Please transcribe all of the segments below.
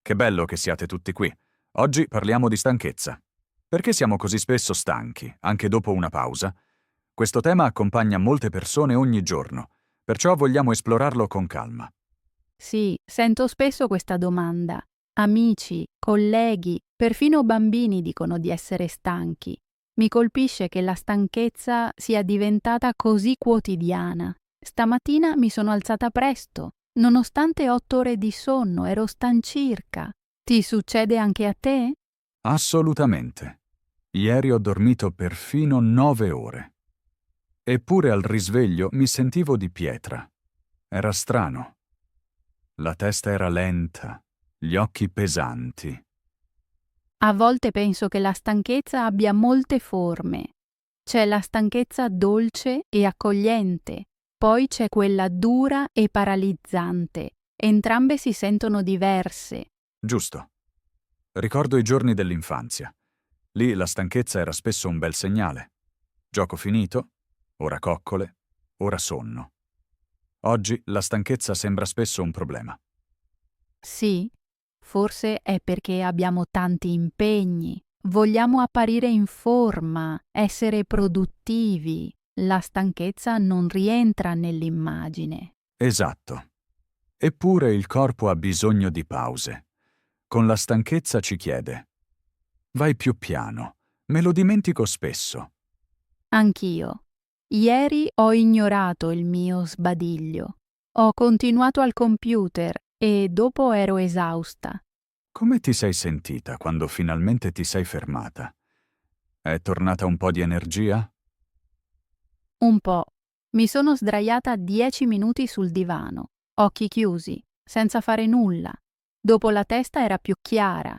Che bello che siate tutti qui. Oggi parliamo di stanchezza. Perché siamo così spesso stanchi, anche dopo una pausa? Questo tema accompagna molte persone ogni giorno, perciò vogliamo esplorarlo con calma. Sì, sento spesso questa domanda. Amici, colleghi, perfino bambini dicono di essere stanchi. Mi colpisce che la stanchezza sia diventata così quotidiana. Stamattina mi sono alzata presto. Nonostante 8 ore di sonno, ero stancirca. Ti succede anche a te? Assolutamente. Ieri ho dormito perfino 9 ore. Eppure al risveglio mi sentivo di pietra. Era strano. La testa era lenta, gli occhi pesanti. A volte penso che la stanchezza abbia molte forme. C'è la stanchezza dolce e accogliente, poi c'è quella dura e paralizzante. Entrambe si sentono diverse. Giusto. Ricordo i giorni dell'infanzia. Lì la stanchezza era spesso un bel segnale. Gioco finito, ora coccole, ora sonno. Oggi la stanchezza sembra spesso un problema. Sì, forse è perché abbiamo tanti impegni. Vogliamo apparire in forma, essere produttivi. La stanchezza non rientra nell'immagine. Esatto. Eppure il corpo ha bisogno di pause. Con la stanchezza ci chiede: vai più piano, me lo dimentico spesso. Anch'io. Ieri ho ignorato il mio sbadiglio. Ho continuato al computer e dopo ero esausta. Come ti sei sentita quando finalmente ti sei fermata? È tornata un po' di energia? Un po'. Mi sono sdraiata 10 minuti sul divano, occhi chiusi, senza fare nulla. Dopo la testa era più chiara,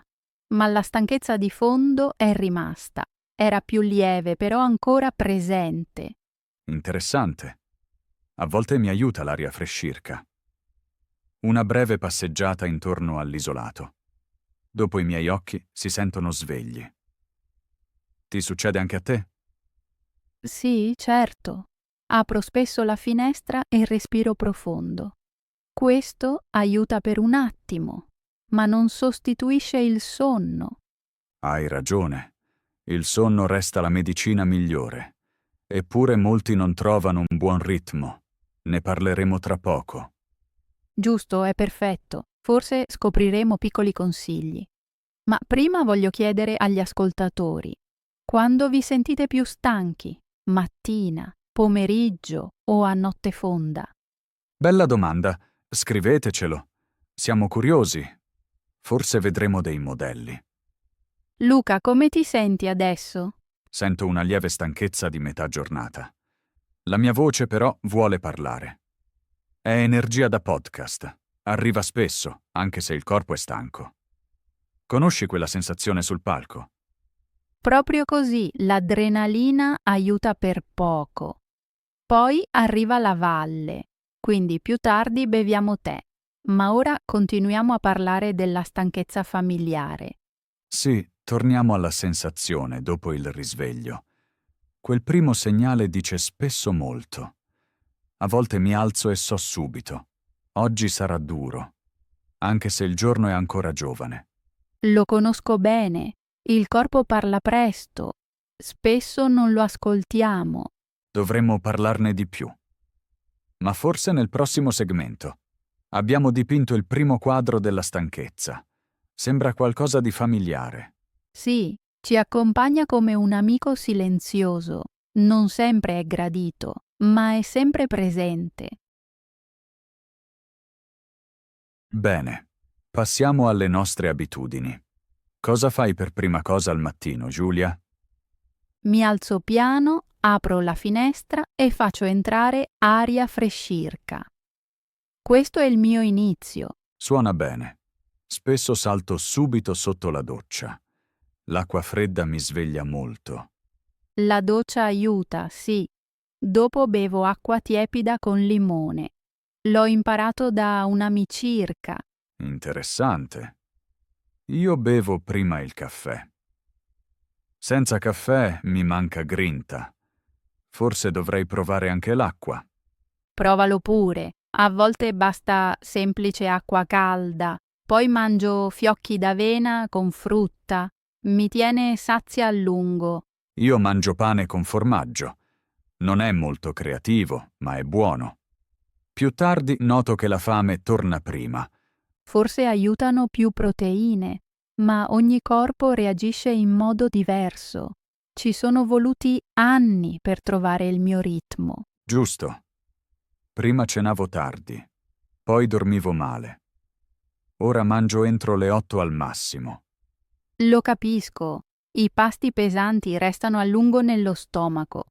ma la stanchezza di fondo è rimasta. Era più lieve, però ancora presente. Interessante. A volte mi aiuta l'aria frescirca. Una breve passeggiata intorno all'isolato. Dopo i miei occhi si sentono svegli. Ti succede anche a te? Sì, certo. Apro spesso la finestra e respiro profondo. Questo aiuta per un attimo, ma non sostituisce il sonno. Hai ragione. Il sonno resta la medicina migliore. Eppure molti non trovano un buon ritmo. Ne parleremo tra poco. Giusto, è perfetto. Forse scopriremo piccoli consigli. Ma prima voglio chiedere agli ascoltatori: quando vi sentite più stanchi? Mattina, pomeriggio o a notte fonda? Bella domanda. Scrivetecelo. Siamo curiosi. Forse vedremo dei modelli. Luca, come ti senti adesso? Sento una lieve stanchezza di metà giornata. La mia voce però vuole parlare. È energia da podcast. Arriva spesso, anche se il corpo è stanco. Conosci quella sensazione sul palco? Proprio così, l'adrenalina aiuta per poco. Poi arriva la valle, quindi più tardi beviamo tè. Ma ora continuiamo a parlare della stanchezza familiare. Sì, torniamo alla sensazione dopo il risveglio. Quel primo segnale dice spesso molto. A volte mi alzo e so subito. Oggi sarà duro, anche se il giorno è ancora giovane. Lo conosco bene, il corpo parla presto, spesso non lo ascoltiamo. Dovremmo parlarne di più. Ma forse nel prossimo segmento. Abbiamo dipinto il primo quadro della stanchezza. Sembra qualcosa di familiare. Sì, ci accompagna come un amico silenzioso, non sempre è gradito, ma è sempre presente. Bene, passiamo alle nostre abitudini. Cosa fai per prima cosa al mattino, Giulia? Mi alzo piano, apro la finestra e faccio entrare aria frescirca. Questo è il mio inizio. Suona bene. Spesso salto subito sotto la doccia. L'acqua fredda mi sveglia molto. La doccia aiuta, sì. Dopo bevo acqua tiepida con limone. L'ho imparato da un'amicirca. Interessante. Io bevo prima il caffè. Senza caffè mi manca grinta. Forse dovrei provare anche l'acqua. Provalo pure. A volte basta semplice acqua calda. Poi mangio fiocchi d'avena con frutta. Mi tiene sazia a lungo. Io mangio pane con formaggio. Non è molto creativo, ma è buono. Più tardi noto che la fame torna prima. Forse aiutano più proteine, ma ogni corpo reagisce in modo diverso. Ci sono voluti anni per trovare il mio ritmo. Giusto. Prima cenavo tardi, poi dormivo male. Ora mangio entro le 8 al massimo. Lo capisco. I pasti pesanti restano a lungo nello stomaco.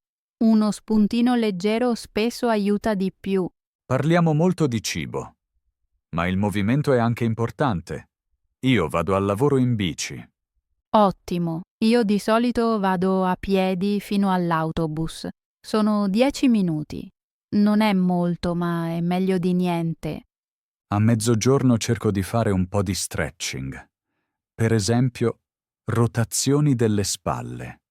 Uno spuntino leggero spesso aiuta di più. Parliamo molto di cibo, ma il movimento è anche importante. Io vado al lavoro in bici. Ottimo. Io di solito vado a piedi fino all'autobus. Sono 10 minuti. Non è molto, ma è meglio di niente. A mezzogiorno cerco di fare un po' di stretching. Per esempio, rotazioni delle spalle.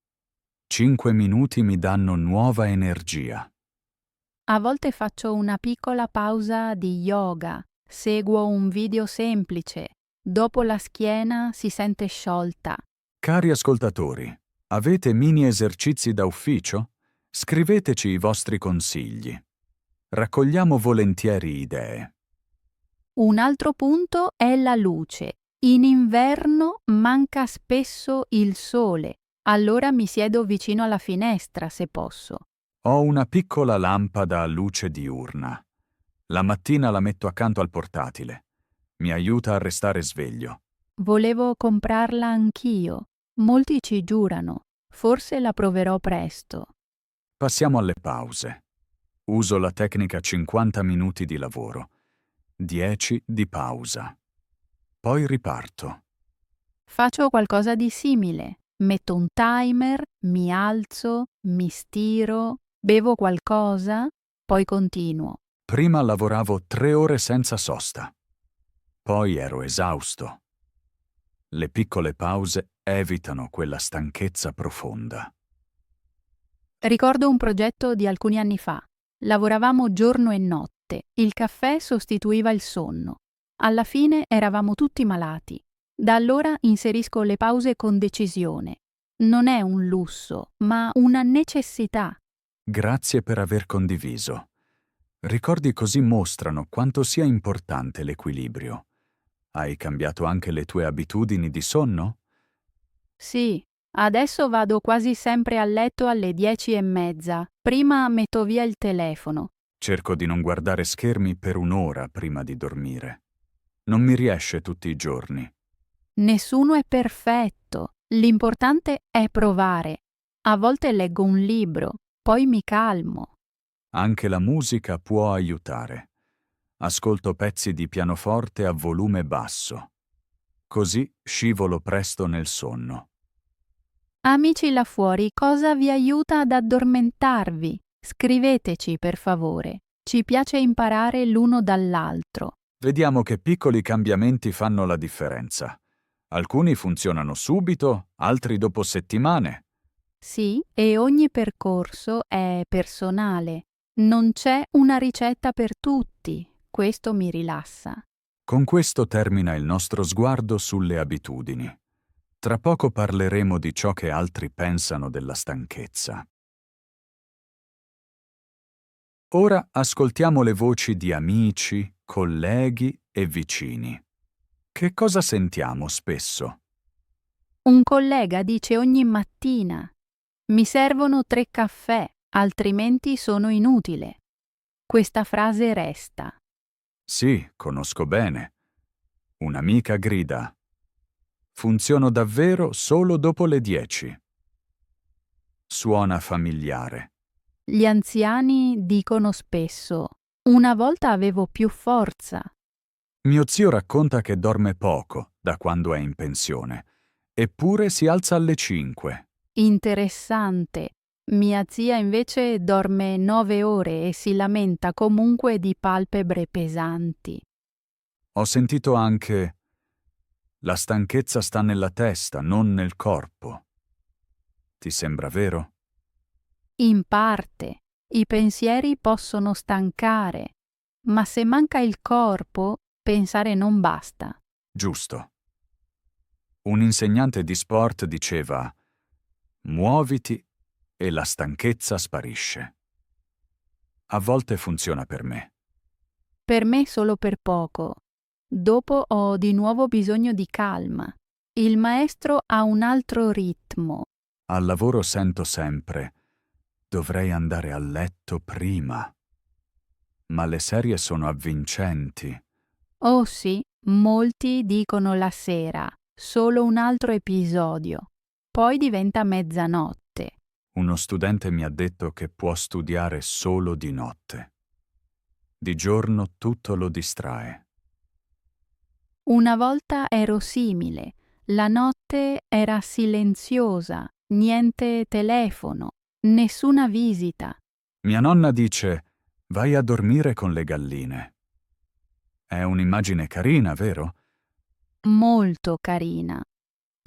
5 minuti mi danno nuova energia. A volte faccio una piccola pausa di yoga. Seguo un video semplice. Dopo la schiena si sente sciolta. Cari ascoltatori, avete mini esercizi da ufficio? Scriveteci i vostri consigli. Raccogliamo volentieri idee. Un altro punto è la luce. In inverno manca spesso il sole. Allora mi siedo vicino alla finestra se posso. Ho una piccola lampada a luce diurna. La mattina la metto accanto al portatile. Mi aiuta a restare sveglio. Volevo comprarla anch'io. Molti ci giurano. Forse la proverò presto. Passiamo alle pause. Uso la tecnica 50 minuti di lavoro, 10 di pausa. Poi riparto. Faccio qualcosa di simile. Metto un timer, mi alzo, mi stiro, bevo qualcosa, poi continuo. Prima lavoravo 3 ore senza sosta. Poi ero esausto. Le piccole pause evitano quella stanchezza profonda. Ricordo un progetto di alcuni anni fa. Lavoravamo giorno e notte. Il caffè sostituiva il sonno. Alla fine eravamo tutti malati. Da allora inserisco le pause con decisione. Non è un lusso, ma una necessità. Grazie per aver condiviso. Ricordi così mostrano quanto sia importante l'equilibrio. Hai cambiato anche le tue abitudini di sonno? Sì, adesso vado quasi sempre a letto alle 10:30. Prima metto via il telefono. Cerco di non guardare schermi per un'ora prima di dormire. Non mi riesce tutti i giorni. Nessuno è perfetto. L'importante è provare. A volte leggo un libro, poi mi calmo. Anche la musica può aiutare. Ascolto pezzi di pianoforte a volume basso. Così scivolo presto nel sonno. Amici là fuori, cosa vi aiuta ad addormentarvi? Scriveteci, per favore. Ci piace imparare l'uno dall'altro. Vediamo che piccoli cambiamenti fanno la differenza. Alcuni funzionano subito, altri dopo settimane. Sì, e ogni percorso è personale. Non c'è una ricetta per tutti. Questo mi rilassa. Con questo termina il nostro sguardo sulle abitudini. Tra poco parleremo di ciò che altri pensano della stanchezza. Ora ascoltiamo le voci di amici, colleghi e vicini. Che cosa sentiamo spesso? Un collega dice ogni mattina: mi servono 3 caffè, altrimenti sono inutile. Questa frase resta. Sì, conosco bene. Un'amica grida: funziono davvero solo dopo le 10. Suona familiare. Gli anziani dicono spesso: una volta avevo più forza. Mio zio racconta che dorme poco da quando è in pensione, eppure si alza alle 5. Interessante. Mia zia invece dorme 9 ore e si lamenta comunque di palpebre pesanti. Ho sentito anche: la stanchezza sta nella testa, non nel corpo. Ti sembra vero? In parte, i pensieri possono stancare, ma se manca il corpo, pensare non basta. Giusto. Un insegnante di sport diceva: muoviti e la stanchezza sparisce. A volte funziona per me. Per me solo per poco. Dopo ho di nuovo bisogno di calma. Il maestro ha un altro ritmo. Al lavoro sento sempre: dovrei andare a letto prima. Ma le serie sono avvincenti. Oh sì, molti dicono la sera, solo un altro episodio. Poi diventa mezzanotte. Uno studente mi ha detto che può studiare solo di notte. Di giorno tutto lo distrae. Una volta ero simile. La notte era silenziosa, niente telefono, nessuna visita. Mia nonna dice: vai a dormire con le galline. È un'immagine carina, vero? Molto carina.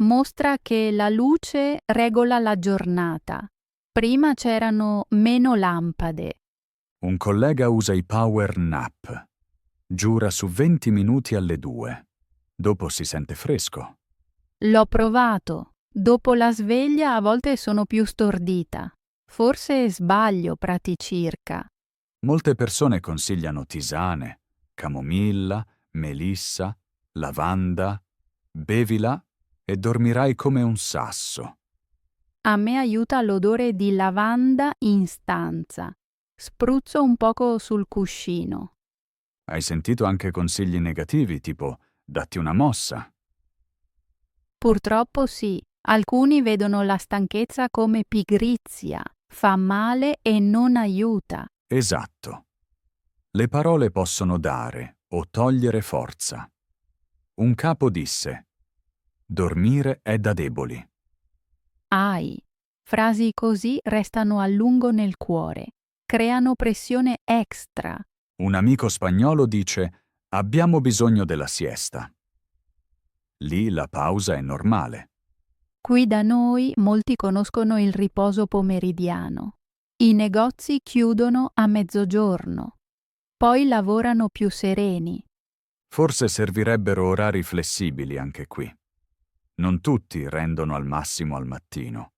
Mostra che la luce regola la giornata. Prima c'erano meno lampade. Un collega usa i power nap. Giura su 20 minuti alle 2. Dopo si sente fresco. L'ho provato. Dopo la sveglia a volte sono più stordita. Forse sbaglio praticirca. Molte persone consigliano tisane, camomilla, melissa, lavanda. Bevila e dormirai come un sasso. A me aiuta l'odore di lavanda in stanza. Spruzzo un poco sul cuscino. Hai sentito anche consigli negativi, tipo datti una mossa. Purtroppo sì, alcuni vedono la stanchezza come pigrizia, fa male e non aiuta. Esatto. Le parole possono dare o togliere forza. Un capo disse: dormire è da deboli. Ai. Frasi così restano a lungo nel cuore, creano pressione extra. Un amico spagnolo dice: abbiamo bisogno della siesta. Lì la pausa è normale. Qui da noi molti conoscono il riposo pomeridiano. I negozi chiudono a mezzogiorno, poi lavorano più sereni. Forse servirebbero orari flessibili anche qui. Non tutti rendono al massimo al mattino.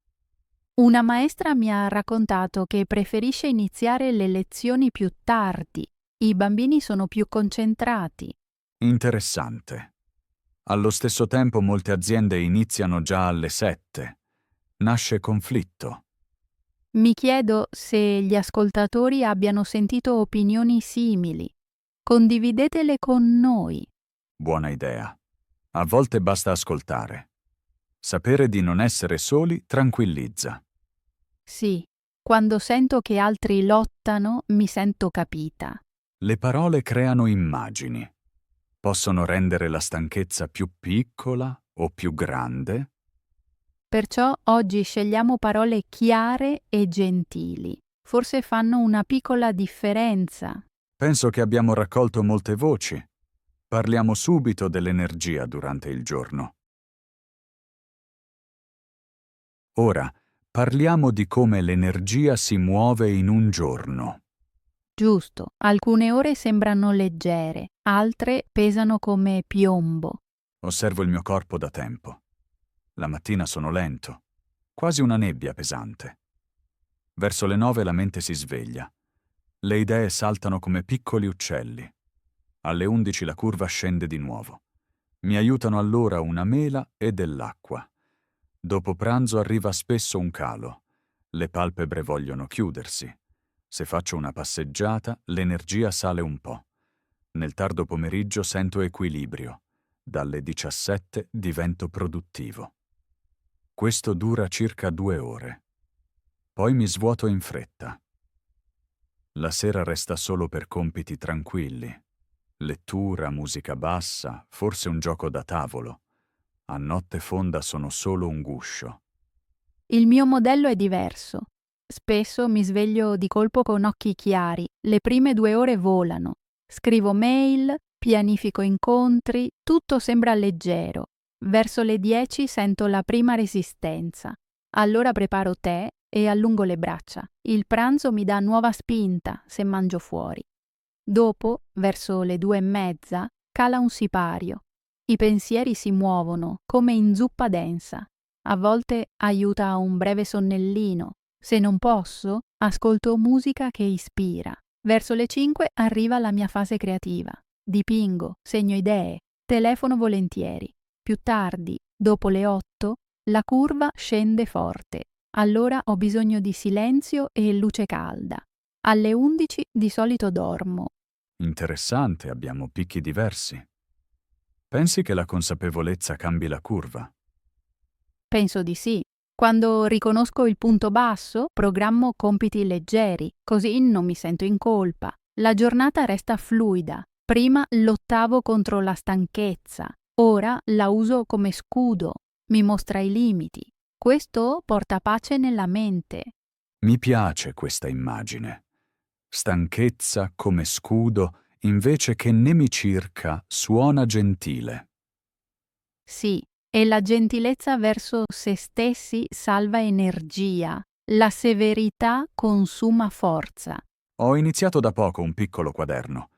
Una maestra mi ha raccontato che preferisce iniziare le lezioni più tardi. I bambini sono più concentrati. Interessante. Allo stesso tempo molte aziende iniziano già alle 7. Nasce conflitto. Mi chiedo se gli ascoltatori abbiano sentito opinioni simili. Condividetele con noi. Buona idea. A volte basta ascoltare. Sapere di non essere soli tranquillizza. Sì, quando sento che altri lottano, mi sento capita. Le parole creano immagini. Possono rendere la stanchezza più piccola o più grande. Perciò oggi scegliamo parole chiare e gentili. Forse fanno una piccola differenza. Penso che abbiamo raccolto molte voci. Parliamo subito dell'energia durante il giorno. Ora, parliamo di come l'energia si muove in un giorno. Giusto, alcune ore sembrano leggere, altre pesano come piombo. Osservo il mio corpo da tempo. La mattina sono lento, quasi una nebbia pesante. Verso le 9 la mente si sveglia. Le idee saltano come piccoli uccelli. Alle 11 la curva scende di nuovo. Mi aiutano allora una mela e dell'acqua. Dopo pranzo arriva spesso un calo. Le palpebre vogliono chiudersi. Se faccio una passeggiata, l'energia sale un po'. Nel tardo pomeriggio sento equilibrio. Dalle 17 divento produttivo. Questo dura circa 2 ore. Poi mi svuoto in fretta. La sera resta solo per compiti tranquilli. Lettura, musica bassa, forse un gioco da tavolo. A notte fonda sono solo un guscio. Il mio modello è diverso. Spesso mi sveglio di colpo con occhi chiari, le prime 2 ore volano. Scrivo mail, pianifico incontri, tutto sembra leggero. Verso le 10 sento la prima resistenza. Allora preparo tè e allungo le braccia. Il pranzo mi dà nuova spinta se mangio fuori. Dopo, verso le 2:30, cala un sipario. I pensieri si muovono come in zuppa densa. A volte aiuta un breve sonnellino. Se non posso, ascolto musica che ispira. Verso le 5 arriva la mia fase creativa. Dipingo, segno idee, telefono volentieri. Più tardi, dopo le 8, la curva scende forte. Allora ho bisogno di silenzio e luce calda. Alle 11 di solito dormo. Interessante, abbiamo picchi diversi. Pensi che la consapevolezza cambi la curva? Penso di sì. Quando riconosco il punto basso, programmo compiti leggeri, così non mi sento in colpa. La giornata resta fluida. Prima lottavo contro la stanchezza, ora la uso come scudo, mi mostra i limiti. Questo porta pace nella mente. Mi piace questa immagine. Stanchezza come scudo invece che nemicirca suona gentile. Sì, e la gentilezza verso se stessi salva energia, la severità consuma forza. Ho iniziato da poco un piccolo quaderno.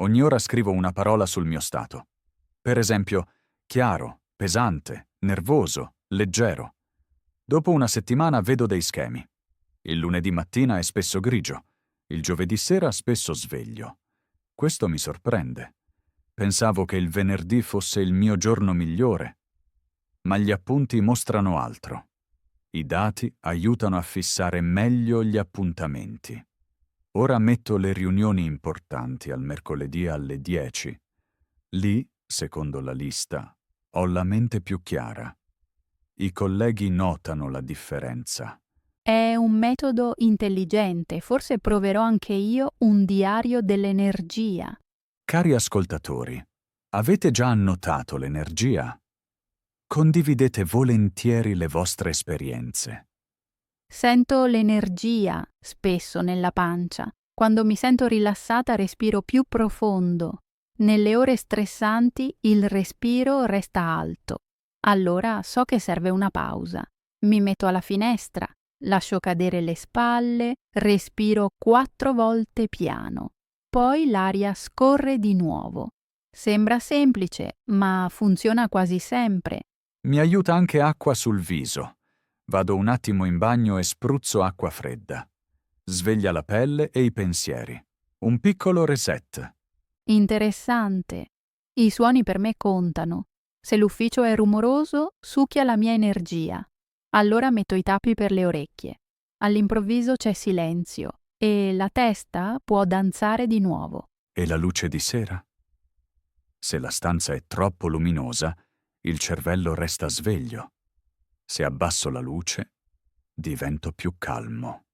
Ogni ora scrivo una parola sul mio stato. Per esempio, chiaro, pesante, nervoso, leggero. Dopo una settimana vedo dei schemi. Il lunedì mattina è spesso grigio, il giovedì sera spesso sveglio. Questo mi sorprende. Pensavo che il venerdì fosse il mio giorno migliore, ma gli appunti mostrano altro. I dati aiutano a fissare meglio gli appuntamenti. Ora metto le riunioni importanti al mercoledì alle 10. Lì, secondo la lista, ho la mente più chiara. I colleghi notano la differenza. È un metodo intelligente, forse proverò anche io un diario dell'energia. Cari ascoltatori, avete già annotato l'energia? Condividete volentieri le vostre esperienze. Sento l'energia spesso nella pancia. Quando mi sento rilassata respiro più profondo. Nelle ore stressanti il respiro resta alto. Allora so che serve una pausa. Mi metto alla finestra, lascio cadere le spalle, respiro 4 volte piano. Poi l'aria scorre di nuovo. Sembra semplice, ma funziona quasi sempre. Mi aiuta anche acqua sul viso. Vado un attimo in bagno e spruzzo acqua fredda. Sveglia la pelle e i pensieri. Un piccolo reset. Interessante. I suoni per me contano. Se l'ufficio è rumoroso, succhia la mia energia. Allora metto i tappi per le orecchie. All'improvviso c'è silenzio e la testa può danzare di nuovo. E la luce di sera? Se la stanza è troppo luminosa, il cervello resta sveglio. Se abbasso la luce, divento più calmo.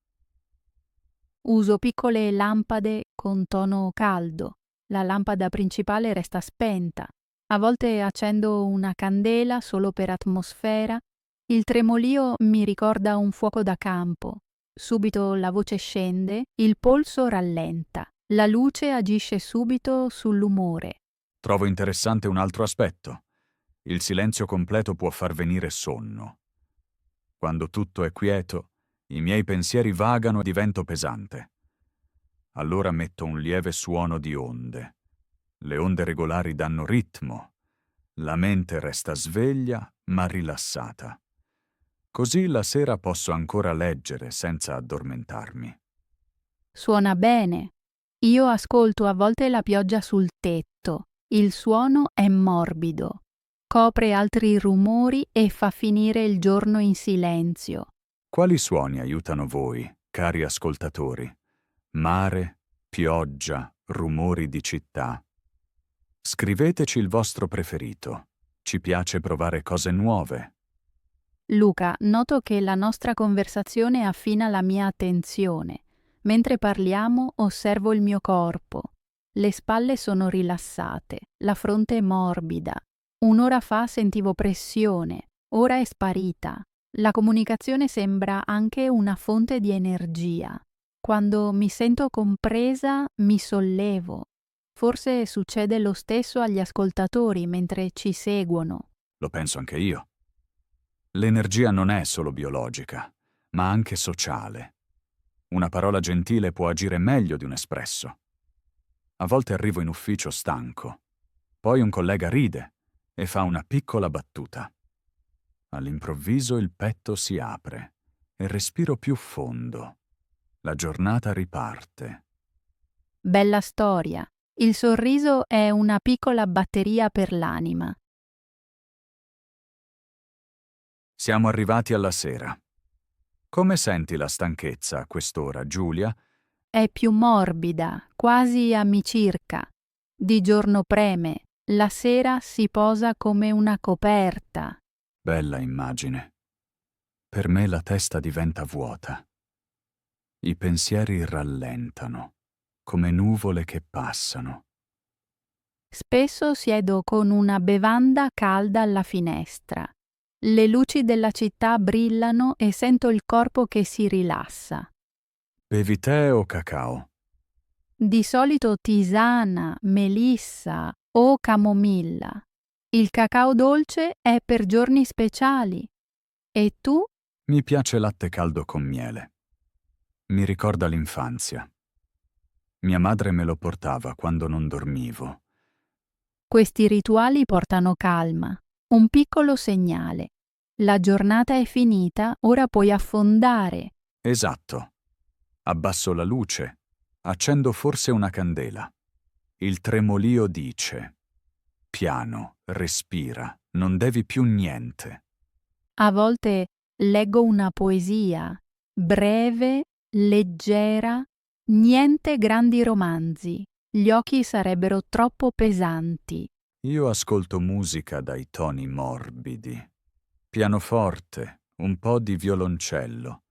Uso piccole lampade con tono caldo. La lampada principale resta spenta. A volte accendo una candela solo per atmosfera. Il tremolio mi ricorda un fuoco da campo. Subito la voce scende, il polso rallenta. La luce agisce subito sull'umore. Trovo interessante un altro aspetto. Il silenzio completo può far venire sonno. Quando tutto è quieto, i miei pensieri vagano e divento pesante. Allora metto un lieve suono di onde. Le onde regolari danno ritmo. La mente resta sveglia ma rilassata. Così la sera posso ancora leggere senza addormentarmi. Suona bene. Io ascolto a volte la pioggia sul tetto. Il suono è morbido. Copre altri rumori e fa finire il giorno in silenzio. Quali suoni aiutano voi, cari ascoltatori? Mare, pioggia, rumori di città. Scriveteci il vostro preferito. Ci piace provare cose nuove. Luca, noto che la nostra conversazione affina la mia attenzione. Mentre parliamo osservo il mio corpo. Le spalle sono rilassate, la fronte è morbida. Un'ora fa sentivo pressione, ora è sparita. La comunicazione sembra anche una fonte di energia. Quando mi sento compresa, mi sollevo. Forse succede lo stesso agli ascoltatori mentre ci seguono. Lo penso anche io. L'energia non è solo biologica, ma anche sociale. Una parola gentile può agire meglio di un espresso. A volte arrivo in ufficio stanco. Poi un collega ride e fa una piccola battuta. All'improvviso il petto si apre e respiro più fondo. La giornata riparte. Bella storia. Il sorriso è una piccola batteria per l'anima. Siamo arrivati alla sera. Come senti la stanchezza a quest'ora, Giulia? È più morbida, quasi amicirca. Di giorno preme, la sera si posa come una coperta. Bella immagine. Per me la testa diventa vuota. I pensieri rallentano, come nuvole che passano. Spesso siedo con una bevanda calda alla finestra. Le luci della città brillano e sento il corpo che si rilassa. Bevi tè o cacao? Di solito tisana, melissa o camomilla. Il cacao dolce è per giorni speciali. E tu? Mi piace latte caldo con miele. Mi ricorda l'infanzia. Mia madre me lo portava quando non dormivo. Questi rituali portano calma, un piccolo segnale. La giornata è finita, ora puoi affondare. Esatto. Abbasso la luce. Accendo forse una candela. Il tremolio dice: piano, respira, non devi più niente. A volte leggo una poesia, breve, leggera, niente grandi romanzi. Gli occhi sarebbero troppo pesanti. Io ascolto musica dai toni morbidi. Pianoforte, un po' di violoncello.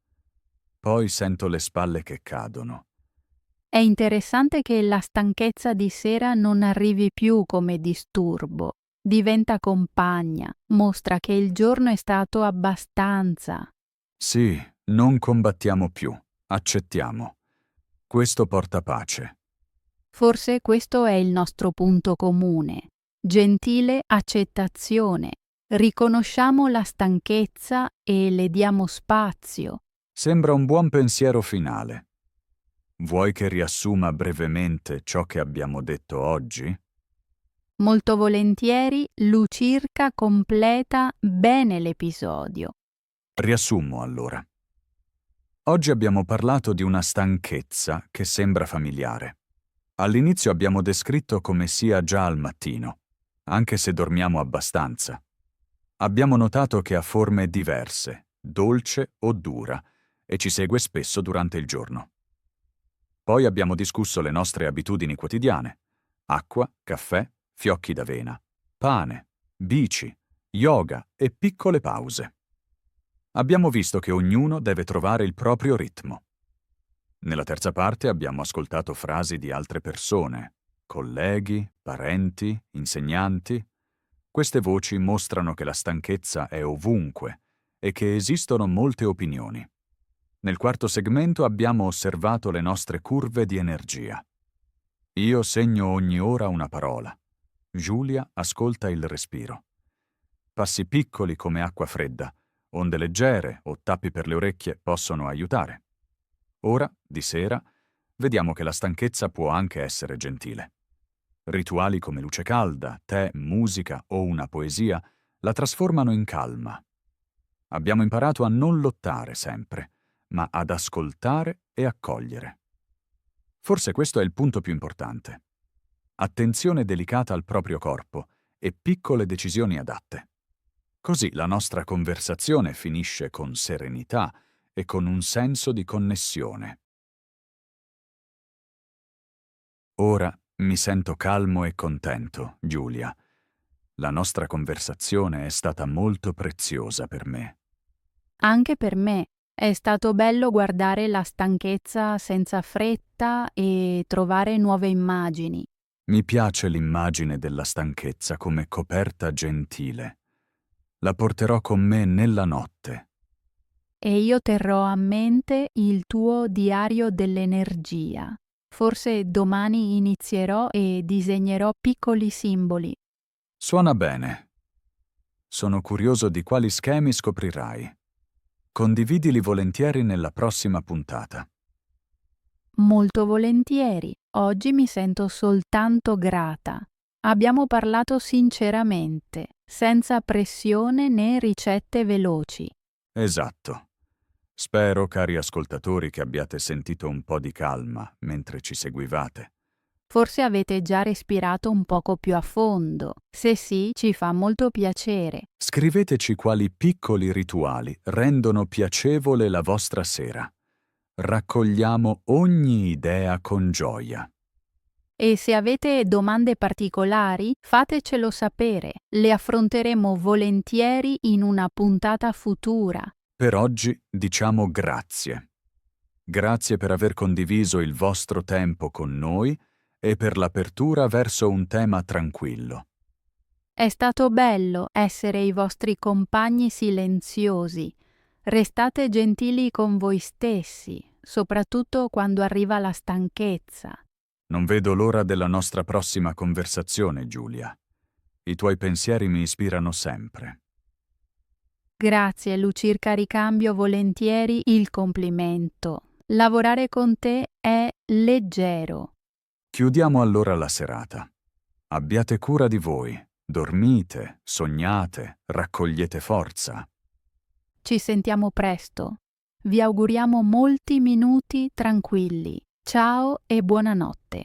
Poi sento le spalle che cadono. È interessante che la stanchezza di sera non arrivi più come disturbo. Diventa compagna, mostra che il giorno è stato abbastanza. Sì, non combattiamo più, accettiamo. Questo porta pace. Forse questo è il nostro punto comune. Gentile accettazione. Riconosciamo la stanchezza e le diamo spazio. Sembra un buon pensiero finale. Vuoi che riassuma brevemente ciò che abbiamo detto oggi? Molto volentieri Lucirca completa bene l'episodio. Riassumo allora. Oggi abbiamo parlato di una stanchezza che sembra familiare. All'inizio abbiamo descritto come sia già al mattino, anche se dormiamo abbastanza. Abbiamo notato che ha forme diverse, dolce o dura, e ci segue spesso durante il giorno. Poi abbiamo discusso le nostre abitudini quotidiane: acqua, caffè, fiocchi d'avena, pane, bici, yoga e piccole pause. Abbiamo visto che ognuno deve trovare il proprio ritmo. Nella terza parte abbiamo ascoltato frasi di altre persone, colleghi, parenti, insegnanti. Queste voci mostrano che la stanchezza è ovunque e che esistono molte opinioni. Nel quarto segmento abbiamo osservato le nostre curve di energia. Io segno ogni ora una parola. Giulia ascolta il respiro. Passi piccoli come acqua fredda, onde leggere o tappi per le orecchie possono aiutare. Ora, di sera, vediamo che la stanchezza può anche essere gentile. Rituali come luce calda, tè, musica o una poesia la trasformano in calma. Abbiamo imparato a non lottare sempre, ma ad ascoltare e accogliere. Forse questo è il punto più importante. Attenzione delicata al proprio corpo e piccole decisioni adatte. Così la nostra conversazione finisce con serenità e con un senso di connessione. Ora mi sento calmo e contento, Giulia. La nostra conversazione è stata molto preziosa per me. Anche per me è stato bello guardare la stanchezza senza fretta e trovare nuove immagini. Mi piace l'immagine della stanchezza come coperta gentile. La porterò con me nella notte. E io terrò a mente il tuo diario dell'energia. Forse domani inizierò e disegnerò piccoli simboli. Suona bene. Sono curioso di quali schemi scoprirai. Condividili volentieri nella prossima puntata. Molto volentieri. Oggi mi sento soltanto grata. Abbiamo parlato sinceramente, senza pressione né ricette veloci. Esatto. Spero, cari ascoltatori, che abbiate sentito un po' di calma mentre ci seguivate. Forse avete già respirato un poco più a fondo. Se sì, ci fa molto piacere. Scriveteci quali piccoli rituali rendono piacevole la vostra sera. Raccogliamo ogni idea con gioia. E se avete domande particolari, fatecelo sapere. Le affronteremo volentieri in una puntata futura. Per oggi diciamo grazie. Grazie per aver condiviso il vostro tempo con noi e per l'apertura verso un tema tranquillo. È stato bello essere i vostri compagni silenziosi. Restate gentili con voi stessi, soprattutto quando arriva la stanchezza. Non vedo l'ora della nostra prossima conversazione, Giulia. I tuoi pensieri mi ispirano sempre. Grazie, Lucirca, ricambio volentieri il complimento. Lavorare con te è leggero. Chiudiamo allora la serata. Abbiate cura di voi, dormite, sognate, raccogliete forza. Ci sentiamo presto. Vi auguriamo molti minuti tranquilli. Ciao e buonanotte.